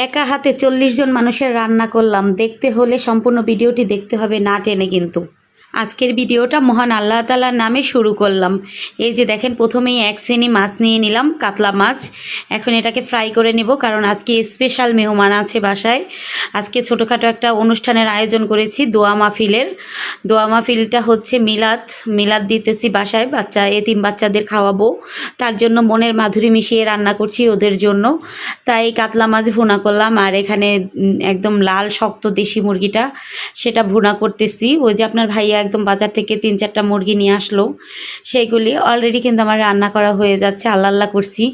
একা হাতে 40 জন মানুষের রান্না করলাম। দেখতে হলে সম্পূর্ণ ভিডিওটি দেখতে হবে, না টেনে। কিন্তু আজকের ভিডিওটা মহান আল্লাহ তাআলার নামে শুরু করলাম। এই যে দেখেন, প্রথমেই 1 শ্রেণী মাছ নিয়ে নিলাম, কাতলা মাছ। এখন এটাকে ফ্রাই করে নেব, কারণ আজকে স্পেশাল মেহমান আছে বাসায়। আজকে ছোটোখাটো একটা অনুষ্ঠানের আয়োজন করেছি, দোয়া মাহফিলের। দোয়া মাহফিলটা হচ্ছে মিলাদ দিতেছি বাসায়, এতিম বাচ্চাদের খাওয়াবো। তার জন্য মনের মাধুরী মিশিয়ে রান্না করছি ওদের জন্য। তাই কাতলা মাছ ভুনা করলাম, আর এখানে একদম লাল শক্ত দেশি মুরগিটা, সেটা ভুনা করতেছি। ওই যে আপনার ভাইয়া একদম বাজার থেকে 3-4টা মুরগি নিয়ে আসলো, সেইগুলি অলরেডি কিন্তু আমার রান্না করা হয়ে যাচ্ছে। আল্লাহ করছি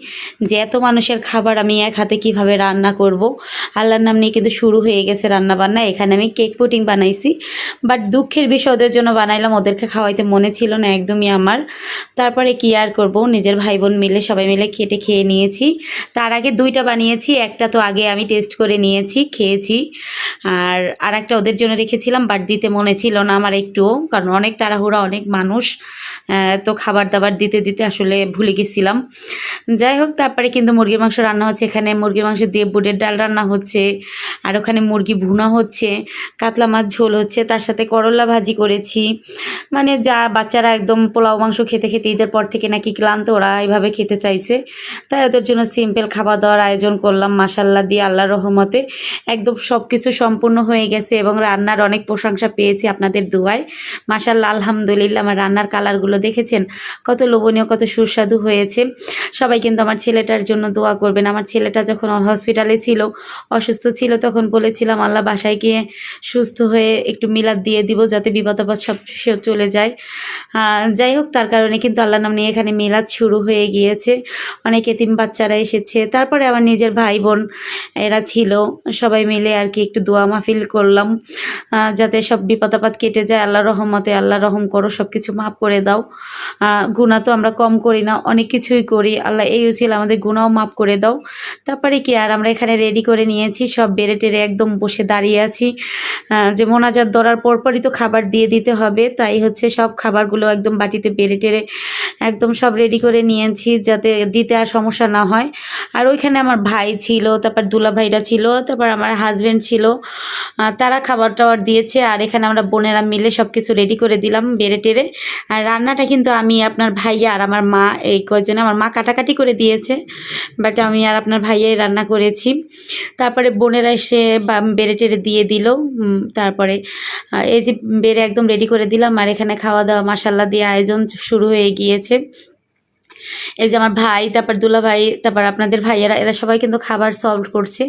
যে এত মানুষের খাবার আমি এক হাতে কিভাবে রান্না করব। আল্লাহর নাম নিয়ে কিন্তু শুরু হয়ে গেছে রান্না বান্না। এখানে আমি কেক পুডিং বানাইছি, বাট দুঃখের বিষয় ওদের জন্য বানাইলাম, ওদেরকে খাওয়াইতে মনে ছিল না একদমই আমার। তারপরে কি আর করব, নিজের ভাই বোন মিলে সবাই মিলে খেয়ে নিয়েছি। তার আগে 2টা বানিয়েছি, একটা তো আগে আমি টেস্ট করে নিয়েছি, খেয়েছি। আর একটা ওদের জন্য রেখেছিলাম, বাট দিতে মনে ছিল না আমার একটুও, কারণ অনেক তাড়াহুড়া, অনেক মানুষ, তো খাবার দাবার দিতে দিতে আসলে ভুলে গেছিলাম। যাই হোক, তারপরে কিন্তু মুরগির মাংস রান্না হচ্ছে। এখানে মুরগির মাংস দিয়ে বুটের ডাল রান্না হচ্ছে, আর ওখানে মুরগি ভুনা হচ্ছে, কাতলা মাছ ঝোল হচ্ছে, তার সাথে করলা ভাজি করেছি। মানে যা বাচ্চারা একদম পোলাও মাংস খেতে খেতে ঈদের পর থেকে নাকি ক্লান্ত, ওরা এইভাবে খেতে চাইছে, তাই ওদের জন্য সিম্পল খাবার দাবার আয়োজন করলাম। মাশাল্লাহ দিয়ে আল্লাহর রহমতে একদম সব কিছু সম্পূর্ণ হয়ে গেছে, এবং রান্নার অনেক প্রশংসা পেয়েছি আপনাদের দোয়ায়। মাশাল্লাহ, আলহামদুলিল্লাহ। আমার রান্নার কালারগুলো দেখেছেন কত লোভনীয়, কত সুস্বাদু হয়েছে। সবাই কিন্তু আমার ছেলেটার জন্য দোয়া করবেন। আমার ছেলেটা যখন হসপিটালে ছিল, অসুস্থ ছিল, তখন বলেছিলাম আল্লাহ বাসায় গিয়ে সুস্থ হয়ে একটু মিলাদ দিয়ে দিব, যাতে বিপদ আপদ সব চলে যায়। যাই হোক, তার কারণে কিন্তু আল্লাহর নাম নিয়ে এখানে মিলাদ শুরু হয়ে গিয়েছে। অনেক এতিম বাচ্চারা এসেছে, তারপরে আমার নিজের ভাই বোন এরা ছিল, সবাই মিলে আর কি একটু দোয়া মাহফিল করলাম, যাতে সব বিপদ আপদ কেটে যায়। আল্লাহর রহমতে, আল্লাহ রহম করো, সব কিছু মাফ করে দাও। গুনাহ তো আমরা কম করি না, অনেক কিছুই করি, আল্লাহ এই ছিল আমাদের গুনাহও মাফ করে দাও। তারপরে কি আর, আমরা এখানে রেডি করে নিয়েছি, সব বেড়ে টেরে একদম বসে দাঁড়িয়ে আছি। যে মোনাজাত ধরার পরপরই তো খাবার দিয়ে দিতে হবে, তাই হচ্ছে সব খাবারগুলো একদম বাটিতে বেড়ে টেরে একদম সব রেডি করে নিয়েছি, যাতে দিতে আর সমস্যা না হয়। আর ওইখানে আমার ভাই ছিল, তারপর দুলা ভাইরা ছিল, তারপর আমার হাজব্যান্ড ছিল, তারা খাবার টাবার দিয়েছে। আর এখানে আমরা বোনেরা মিলে সব কিছু রেডি করে দিলাম বেড়ে টেরে। আর রান্নাটা কিন্তু আমি, আপনার ভাইয়া আর আমার মা, এই কয়জনে, আমার মা কাটাকাটি করে দিয়েছে, বাট আমি আর আপনার ভাইয়াই রান্না করেছি। তারপরে বোনেরা এসে বেড়ে টেরে দিয়ে দিল। তারপরে এই যে বেড়ে একদম রেডি করে দিলাম, আর এখানে খাওয়া দাওয়া মাশাল্লাহ দিয়ে আয়োজন শুরু হয়ে গিয়েছে। এই যে আমার ভাই, তারপর দুলা ভাই, তারপর আপনাদের ভাইয়েরা, এরা সবাই কিন্তু খাবার সার্ভ করছে।